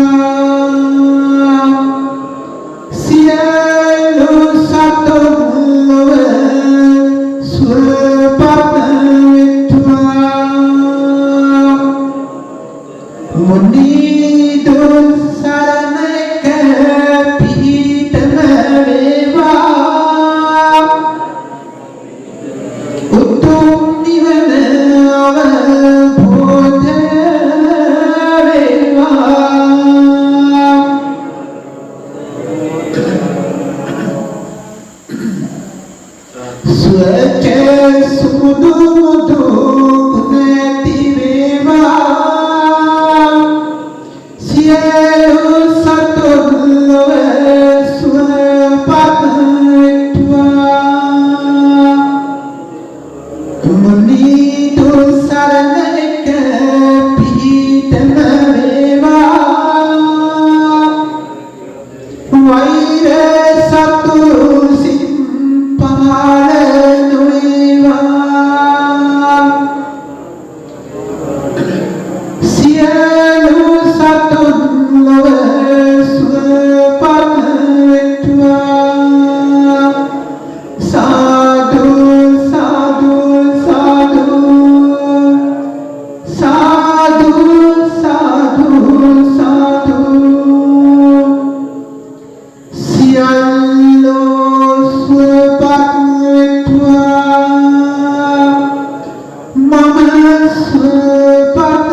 Speaker 1: सियलु सतुल्व स्वपन वित्वा मुनीदु शरणक पीठम वेवा उत्तम निवन अवबोध वेवा स्वच्छ सुमुदु मुदु गुणति वेवा सियलु सतुल्व स्वपन वित्वा मुनीदु शरणक पीठम वेवा वैर सतुरु सिंपाल नुवेवा सियलु सतुल्व स्वपन वित्वा साधु साधु साधु साधु साधु साधु सियलु स्वपन वित्वा मम स्वपन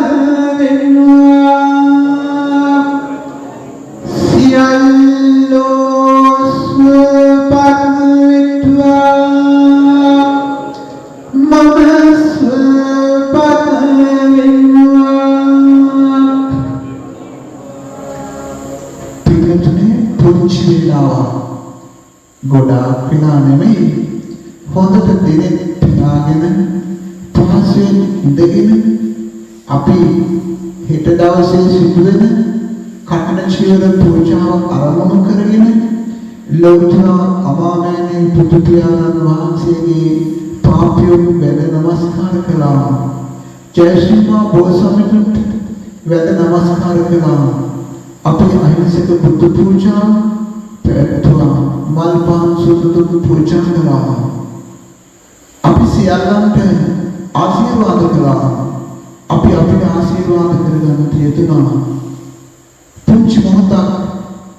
Speaker 1: वित्वा सियलु स्वपन वित्वा मम स्वपन वित्वा පිළිතුනේ පුංචි වෙලාව ගොඩාක් වෙලා නෙමෙයි හොඳට දිනෙත් පිනාගෙන පහසුවෙන් ඉඳගෙන අපි හෙට දවසේ සිදුවෙන කඨින චීවර පූජාව ආරම්භ කරගෙන ලෞතර අමාමෑණී පුදු පියාණන් වහන්සේගේ පාපියොත් වැඳ නමස්කාර කළා. ජයශ්‍රීමා බෝසමිතුන්ට වැඳ නමස්කාර කළා. අපේ අහිංසක බුදු පූජා පැවැත්වුවා. මල් පාන් සුදුදු පූජා කළා. අපි සියල්ලන්ට ආශිර්වාද කළා. අපි අපිට ආශිර්වාද කරගන්න තියෙනවා. පුංචි මොහොතක්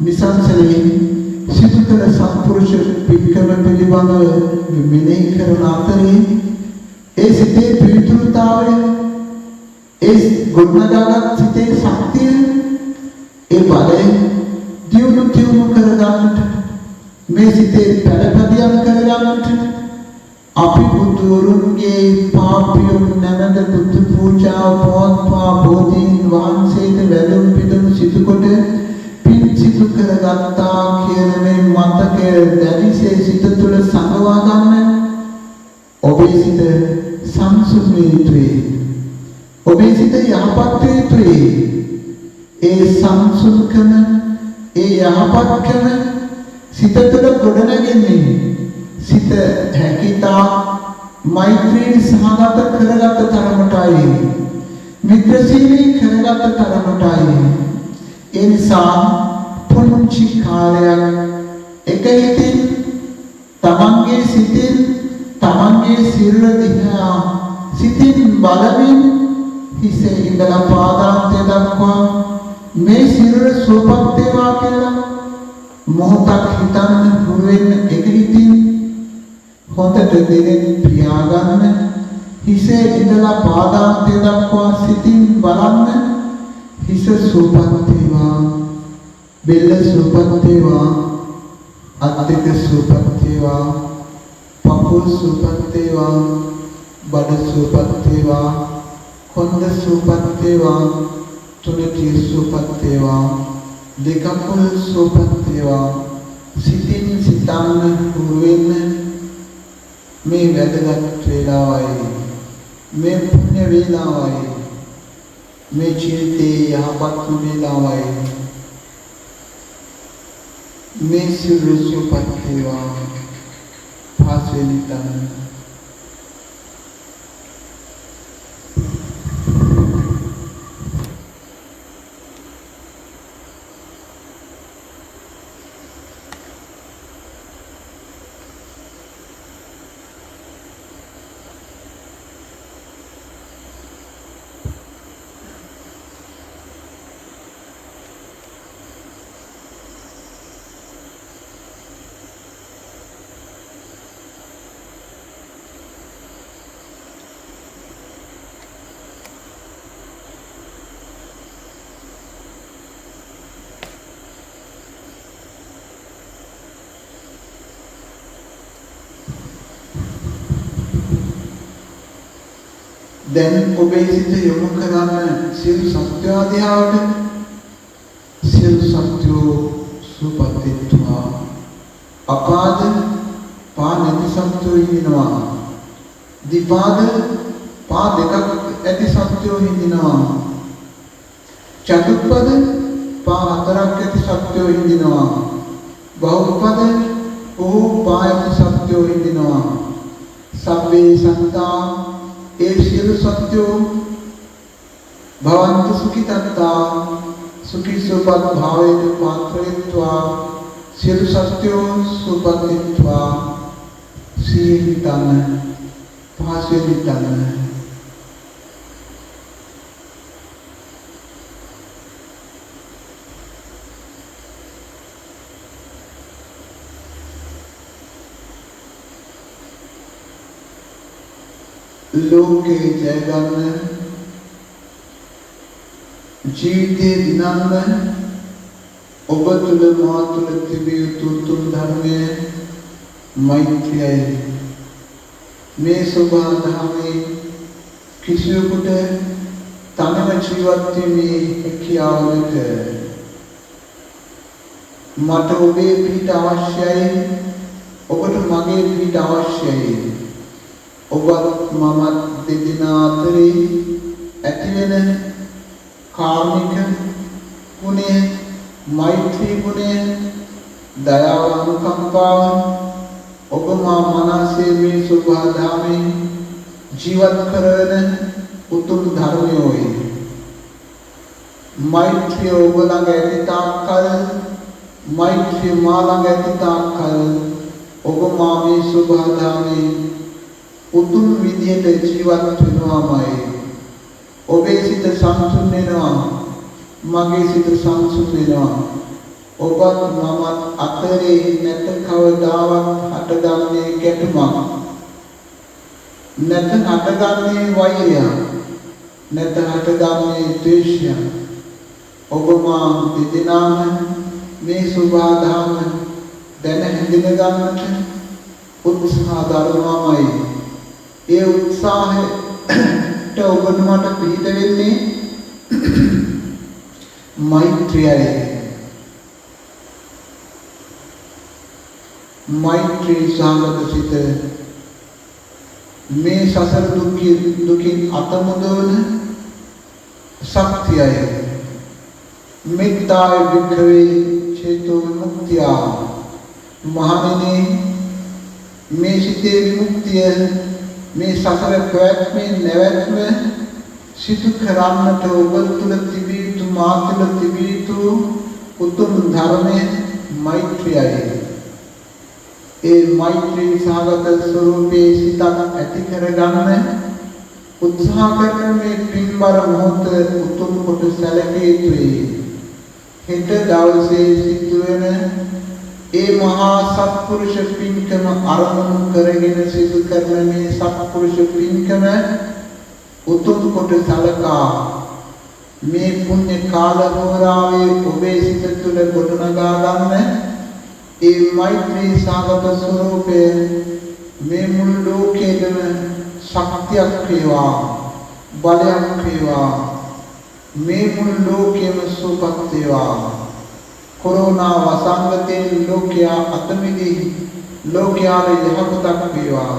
Speaker 1: නිසංසලේ සිදු කළ සත්පුරුෂ පින්කම පිළිබඳව මෙනෙහි කරන අතරේ ඒ සිතේ පිරිතුරුතාවය ඒ ගොඩනගාගත් සිතේ ශක්තිය ඒ බලය දියුණු කරගන්නට මේ සිතේ පැලපදියම් කරගන්නට අපි බුදුරුන්ගේ පාපියුන් නැනද බුදු පූජාව පවත්වා බෝධීන් වහන්සේට වැඳුම් පිදුම් සිදුකොට පින් සිදු කරගත්තා කියන මේ මතකය දැඩිසේ සිත තුළ සංගවා ගන්න ඔබේ සිත සංසුන් වේ යුතුයි. ඔබේ සිත යහපත් වේ යුතුයි. ඒ සංසුන්කම ඒ යහපත්කම සිත තුළ ගොඩනැගෙන්නේ සිත හැකිතා මෛත්‍රී සහගත කරගත් තරමටයි මිත්‍රශීලී කරගත් තරමටයි. ඒ නිසා පුංචි කාලයක් එක හිතින් තමන්ගේ සිතින් තමන්ගේ සිරුර දිහා සිතින් බලමින් හිසේ ඉඳලා පාදාන්තය දක්වා මේ සිරුර සුවපත් වේවා කියලා මොහොතක් හිතන්න පුරු වෙන්න එක හිතින් හොඳට දෙනෙන් පියාගන්න හිසේ ඉඳලා පාදාන්තය දක්වා සිතින් බලන්න හිස සුවපත් වේවා බෙල්ල සුවපත් වේවා අත් දෙක සුවපත් වේවා පපුව සුවපත් වේවා බඩ සුවපත් වේවා, කොන්ද සුවපත් වේවා, තුනටිය සුවපත් වේවා, දෙකකුල් සුවපත් වේවා. සිතින් සිතන්න හුරු වෙන්න මේ වැදගත් වේලාවයි, මේ පුණ්‍ය වේලාවයි, මේ ජීවිතයේ යහපත් වේලාවයි. මේ සියලු සුවපත් වේවා. පාසෙලිතන දැන් ඔබේ සිත යොමු කරන්න සියලු සත්‍යෝ දිහාට. සියලු සත්‍යෝ සුවපත් වෙත්වා. අපාද පා නැති සත්‍යෝ ඉන්නවා. දිපාද පා දෙකක් ඇති සත්‍යෝ ඉන්නවා. චතුප්පද පා හතරක් ඇති සත්‍යෝ ඉන්නවා. බහුපද පා ඇති සත්‍යෝ ඉන්නවා. සබ්බේ සත්තා ඒ සියලු සත්‍යෝ භවන්තු සුඛිතත්තා සුඛී සුවපත් භාවයට පාත්‍ර වෙත්වා. සියලු සත්‍යෝ සුවපත් වෙත්වා. සීහිතන පාසෙලිතන ලෝකේ ජය ගන්න, ජීවිතේ දිනන්න ඔබ තුල මා තුල තිබිය යුතු උතුම් ධර්මය මෛත්‍රියයි. මේ සෝභා ධර්මයේ කිසියෙකුට තනම ජීවත් වීමේ හැකියාව නැත. මට ඔබේ පිහිට අවශ්‍යයි, ඔබට මගේ පිහිට අවශ්‍යයි. ඔබත් මමත් දෙදෙනා අතරේ ඇතිවෙන කාර්මික ගුණය, මෛත්‍රී ගුණය, දයාව, අනුකම්පාව ඔබ මා මනසේ මේ සෝභා ධාමයෙන් ජීවත් කරන උතුම් ධර්මයෝයි. මෛත්‍රිය ඔබ ළඟ ඇති තාක්කල්, මෛත්‍රිය මා ළඟ ඇති තාක්කල් ඔබ මා මේ සෝභා ධාමයෙන් උතුම් විදියට ජීවත් වෙනවාමයි. ඔබේ සිත සංසුන් වෙනවා, මගේ සිත සංසුන් වෙනවා. ඔබත් මමත් අතරේ නැත කවදාවත් හටගන්නේ ගැටුමක්, නැත හටගන්නේ වෛරයක්, නැත හටගන්නේ ද්වේෂයක්. ඔබ මා දෙදෙනාම මේ සෝභා ධාම දැන හැඳින ගන්නට උත්සාහ දරනවාමයි. ඒ උත්සාහයට ඔබට මට පිහිට වෙන්නේ මෛත්‍රියයි. මෛත්‍රී සාගත සිත මේ සසර දුකින් අත මුදවන ශක්තියයි. මෙත්තාය වික්‍රවේ චේතෝ විමුක්තිය. මහණෙනි, මේ සිතේ විමුක්තිය, මේ සසර පැවැත්මේ නැවැත්ම සිදු කරන්නට ඔබ තුළ තිබිය යුතු, මා තුළ තිබිය යුතු උතුම් ධර්මය මෛත්‍රියයි. ඒ මෛත්‍රී සාගත ස්වરૂපයේ සිතක් ඇති කරගන්න උත්සාහ කරන මේ පින්බර මොහොත උතුම් කොට සැලකිය යුතුයි. හෙට දවසේ සිදුවෙන ඒ මහා සත්පුරුෂ පින්කම අරමුණු කරගෙන සිදු කරන මේ සත්පුරුෂ පින්කම උතුම් කොට සලකා මේ පුණ්‍ය කාල හෝරාවේ ඔබේ සිත තුළ ගොඩනගා ගන්න ඒ මෛත්‍රී සාගත ස්වરૂපය මේ මුළු ලෝකෙදම ශක්තියක් වේවා බලයක් වේවා මේ මුළු ලෝකෙම සුවපත් වේවා කොරෝනා වසංගතයෙන් ලෝකයා අත මිදී ලෝකයාට යහපතක් වේවා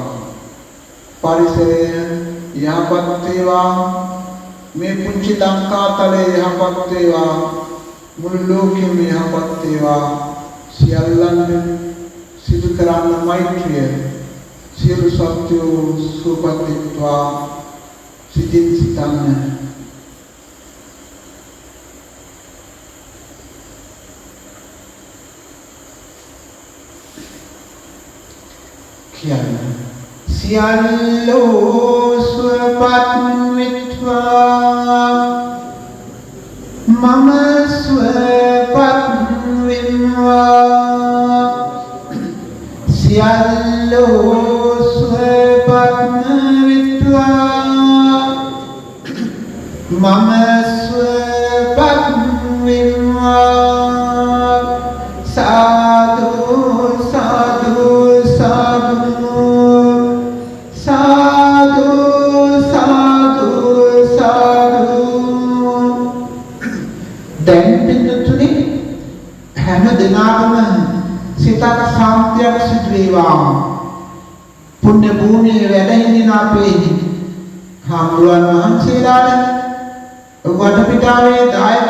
Speaker 1: පරිසරය යහපත් වේවා මේ පුංචි ලංකාතලයේ යහපත් වේවා මුළු ලෝකෙම යහපත් වේවා සියල්ලන් සිදු කරන්න මෛත්‍රිය සියලු සත්‍යෝ සුවපත් වෙත්වා සිතින් සිතන්න කියන්නේ සියල්ලෝ සුවපත් වෙත්වා මම සුවපත් වෙත්වා සියල්ලෝ සුවපත් වෙත්වා මම සුවපත් වෙත්වා සාදු සාදු සාදු සාදු සාදු සාදු දැන් පිටුතුනේ හැම දිනකම සිතක් ශාන්තියක් සිදු වේවා පුණ්‍ය භූමියේ වැඩ හිඳින අපේ හාමුදුරන් වහන්සේලාට වටපිටාවේ දායක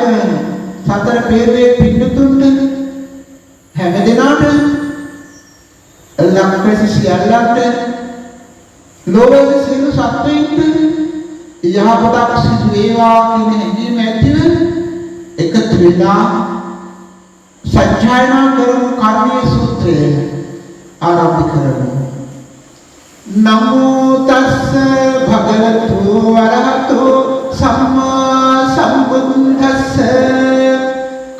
Speaker 1: සතර පෙරේ පිටුතුන්ට හැම දිනකට ලක්වැසි සියල්ලන්ට ලෝකයේ සියලු සත්වයින්ට යහපතක් සිදු වේවා කියන හැඟීම ඇතිව එකතු වෙලා සත්‍යයනා කරමු කර්මයේ සූත්‍රය ආරම්භ කරමු නමෝ තස්ස භගවතු වරහතෝ සම්මා සම්බුද්දස්ස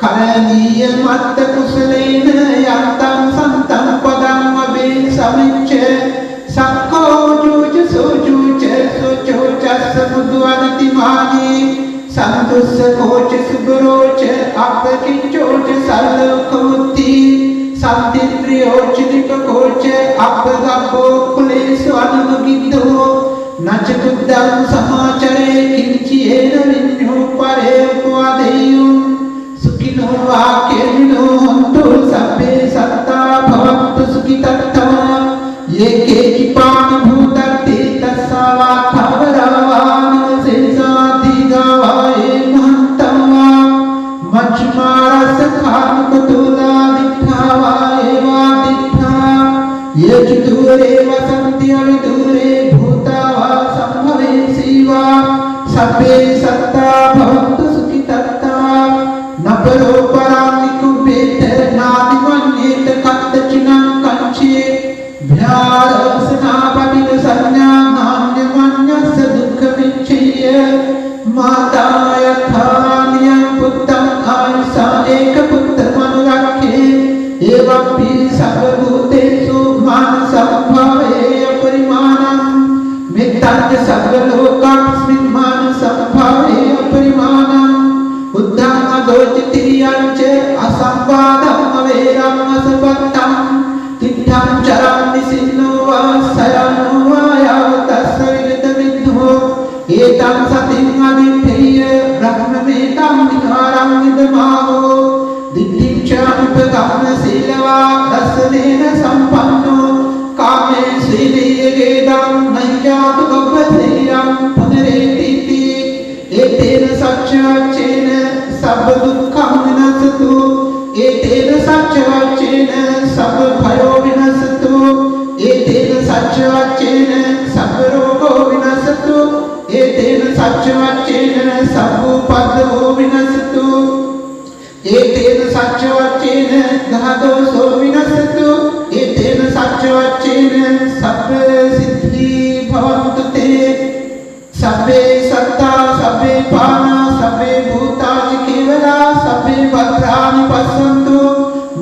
Speaker 1: කරණීය මත්ත කුසලේන යත්තං සන්තං පදං වබේ සමිච්ඡ සක්කෝ ජුජ සෝජුච සෝචෝචස්ස බුද්ධවන්ති මාගේ සන්තුස්ස කෝච සුබරෝච අපකිච්චෝච සල්ලෝකමුත්ති සම්තිත්‍රියෝච දීපකෝච අපගබ්බෝ කුලේසු අනුගිද්දෝ නච බුද්ධං සමාචරේ කිංචේන විඤ්ඤෝ පරේ උපවාදේයුම් සුඛිනෝ වාක්‍යේනෝ හොන්තු සබ්බේ සත්තා භවන්තු සුඛිතත්තා යේකේ කිපානි භූතත්තේ තස්සවා භවරවාන සේසාතිගාවේ මහන්තවා මච්චමාරස කාමකතුලා දිඨාවා ඒවා දිඨා යේ දුරේ වසන්ති අවිදුරේ භූතවා සම්භවේ සීවා සබ්බේ සත්තා භවන්තු සුඛිතත්තා නපරෝ පරානිකු බේත නාදිවන්නේත කත්තචිනං කංචේ භ්‍යාරසනා පටිද සංඥා නාන්‍යමඤ්ඤස්ස දුක්ඛ විච්ඡය මාතා යථානියං පුත්තං ආයසා ඒක පුත්ත මනුරක්ඛේ ඒවප්පි සබ්බ භූතේසු මාන සම්භාවේ අපරිමාණං මෙත්තං සබ්බ ලෝකස්මින් මාන සම්භාවේ අපරිමාණං බුද්ධං අදෝචිතියං ච අසම්පාදං අවේරං අසපත්තං තිත්තං චරං නිසින්නෝ වාසයනෝ වායවතස්ස විගත විද්ධෝ ඒතං සතින් අදිත්තේය බ්‍රහ්මමේතං විකාරං විදමාවෝ දිට්ඨිච්ඡානුපගම්ම සීලවා දස්සනේන සම්පන්නෝ කාමේ සීලයේදං නඤ්ඤාතු ගබ්බතේයං පුනරේතිති ඒතේන සච්චවච්චේන සබ්බ දුක්ඛං විනසතු ඒතේන සච්චවච්චේන සබ්බ භයෝ විනසතු ඒතේන සච්චවච්චේන සබ්බ රෝගෝ විනසතු ඒතේන සච්චවච්චේන සබ්බ උපද්දවෝ විනසතු ඒතේන සච්චවච්චේන දහදෝසෝ විනසතු ඒතේන සච්චවච්චේන සබ්බ සිද්ධි භවන්තු තේ සබ්බේ සත්තා සබ්බේ පානා සබ්බේ භූතාච කේවලා සබ්බේ වත්‍රානි පස්සන්තු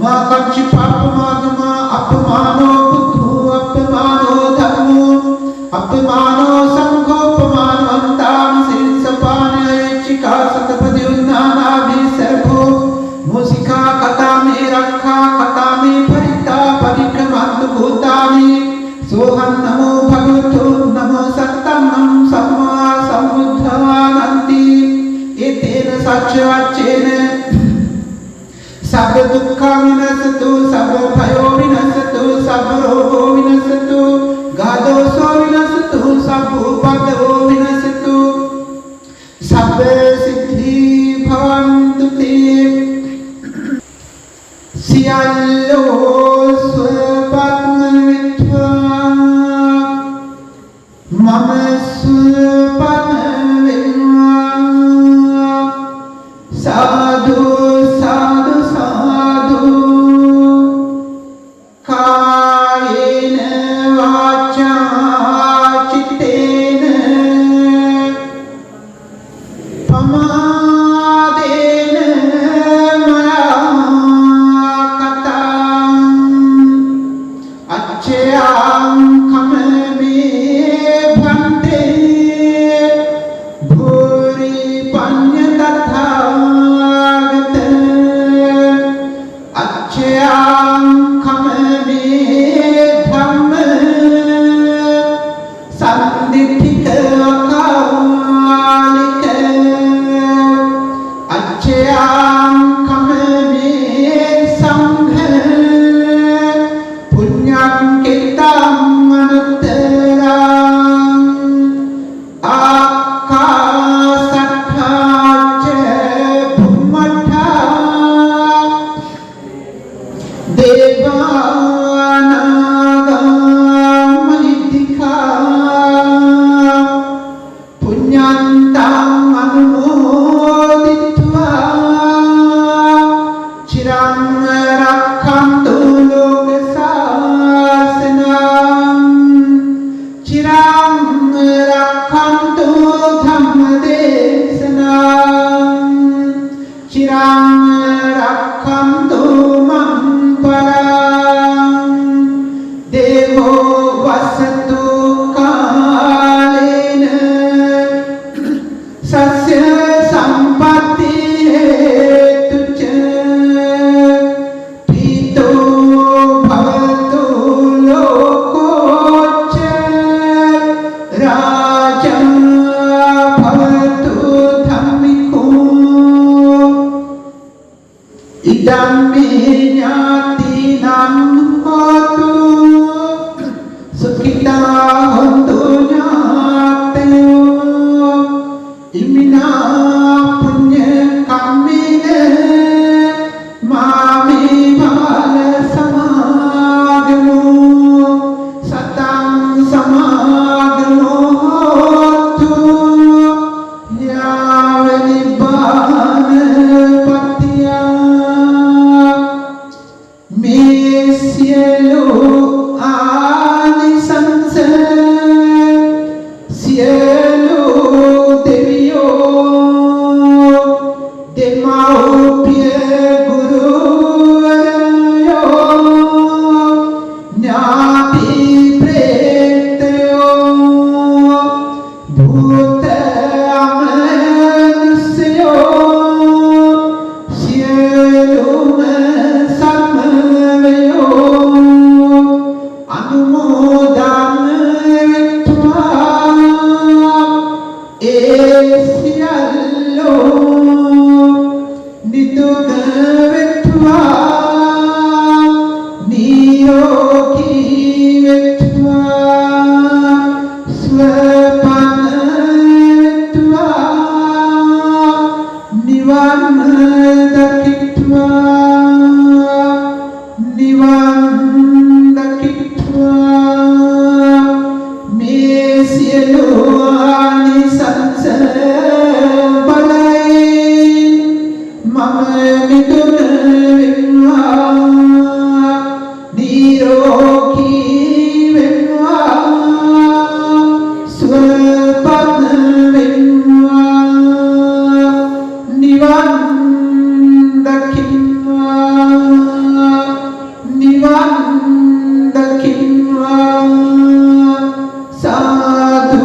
Speaker 1: මා කච්චි පාපමාගමා අපමානෝ බුද්ධෝ අපමානෝ ධම්මෝ අපමානෝ සංඝෝපමානවන්තාන සිරිසපානේ චිකාසකපදිඋන්නානා විසරභෝ මුසිකා කතාමේ රක්ඛා කතාමේ පරිත්තා පරික්‍රමන්තු භූතානි සෝහං නමෝ භගවතු නමෝ සත් සම්මා සම්බුද්ධානන්ති ඒතේන සච්චවච්චේන සබ්බ දුක්ඛං විනසතු සබ්බ භයෝ විනසතු සබ්බ රෝගෝ විනසතු ගාදෝසෝ විනසතු සබ්බ උපද්දවෝ විනසතු සබ්බ සිද්ධි භවන්තු තේ සියල්ලෝ සුවපත් වෙත්වා මම සුවපත් වෙනවා සාදු සාදු සාදු කායේන වාචා චිත්තේන පමාදේන මයා කතං අච්චයං කමමේ භන්තේ භූරි පඤ්ඤ තථාගත අච්චයං කමමේ ධම්ම සම්දිඨික අකාලික අච්චයං කමමේ සංඝ පුඤ්ඤං කිත්තං අනුත්තරං ආකාසට්ඨාච භුම්මට්ඨා දේවානාගා මහිත්‍තිකා පුඤ්ඤන්තං අනුමෝදිත්වා චිරං රක්ඛන්තු ලෝක ශාසනං චිරං රක්ඛන්තු ධම්මදේශනං චිරං රක්ඛන්තු මං පරං දේවෝ වසතු කාලේන සස්ය සම්පත්ති හේතුච පීතෝ භවතු ලෝකෝච රාජං භවතු ධම්මිකෝ ඉදම්මේ ඥාතිනම් හෝතු සුඛිතා හොන්තු ඥාතයෝ ඉමිනා පුඤ්ඤ කම්මේන මාමේ බාල සමාගමෝ සතං සමාගමෝ හෝතු යාව නිබ්බාන පත්‍තියා මේ සියලු ආනිසංස සියලු දෙවියෝ දෙමව්පිය ගුරුවරයෝ ඥාති ප්‍රේතයෝ භූත අමනුෂ්‍යයෝ සියලුම සත්වයෝ අනුමෝදන් වෙත්වා ඒ සියල්ලෝ නිදුක් වෙත්වා නිරෝගී වෙත්වා ස්වපන වෙත්වා නිවන් දකිත්වා නිවන් දකිත්වා මේ සියලු ආනිසංස බලයෙන් මම නිදුක් වෙනවා නිරෝගී වෙනවා ස්වපත් වෙනවා නිවන් දකිත්වා නිවන් දකිත්වා සාදු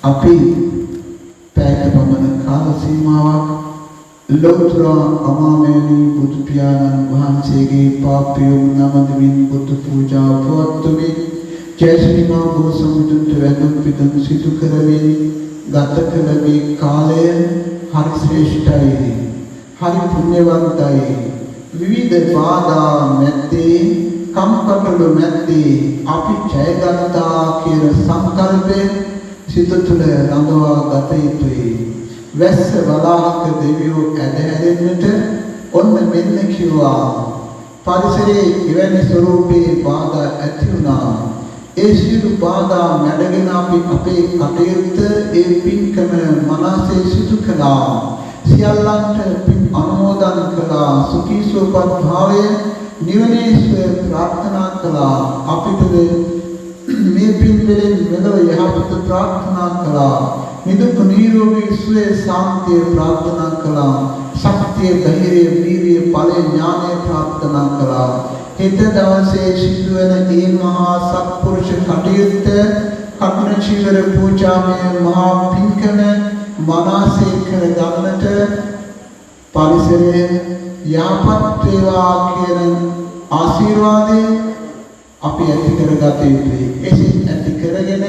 Speaker 1: අපි පැයක පමණ කාල සීමාවක් ලෝතර අමාමෑණී බුදු පියාණන් වහන්සේගේ පාපියුම් නමදමින් බුදු පූජා පවත්වමින් ජයශ්‍රීමා බෝසමුදුන්ට වැඳුම් පිදුම් සිදු කරමින් ගත කළ මේ කාලය හරි ශ්‍රේෂ්ඨයි, හරි පුණ්‍යවන්තයි. විවිධ බාධා මැද්දේ, කම්කටොළු මැද්දේ අපි ජයගත්තා කියන සංකල්පය සිත තුළ රඳවා ගත යුතුයි. වැස්ස වලාහක දෙවියෝ ඇදහැරෙන්නට ඔන්න මෙන්න කිව්වා. පරිසරයේ එවැනි ස්වරූපේ බාධා ඇති වුණා. ඒ සියලු බාධා මැඩගෙන අපි අපේ කටයුත්ත ඒ පින්කම මනසේ සිදු කළා. සියල්ලන්ට පින් අනුමෝදන් කළා. සුඛී සුවපත් භාවය නිවනේ සුවය ප්‍රාර්ථනා කළා. අපිට මේ පින් වලින් මෙලොව යහපත ප්‍රාර්ථනා කළා. නිදුක් නිරෝගී සුවය සාන්තිය ප්‍රාර්ථනා කළා. ශක්තිය, ධෛර්යය, වීරිය, ඵලය, ඥානය ප්‍රාර්ථනා කළා. හෙට දවසේ සිදුවන මේ මහා සත්පුරුෂ කටයුත්ත කඨින චීවර පූජාමය මහා පින්කම මනසේ කර ගන්නට පරිසරය යහපත් වේවා කියන ආශිර්වාදය අපි ඇති කරගත යුතුයි. එසේ ඇති කරගෙන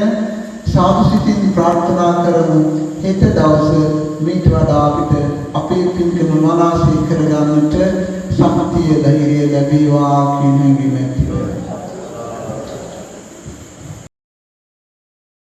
Speaker 1: සාදු සිතින් ප්‍රාර්ථනා කරමු. හෙට දවසේ මේට වඩා අපිට අපේ පින්කම මනසේ කරගන්නට ශක්තිය, ධෛර්යය ලැබේවා කියන හැඟීම ඇති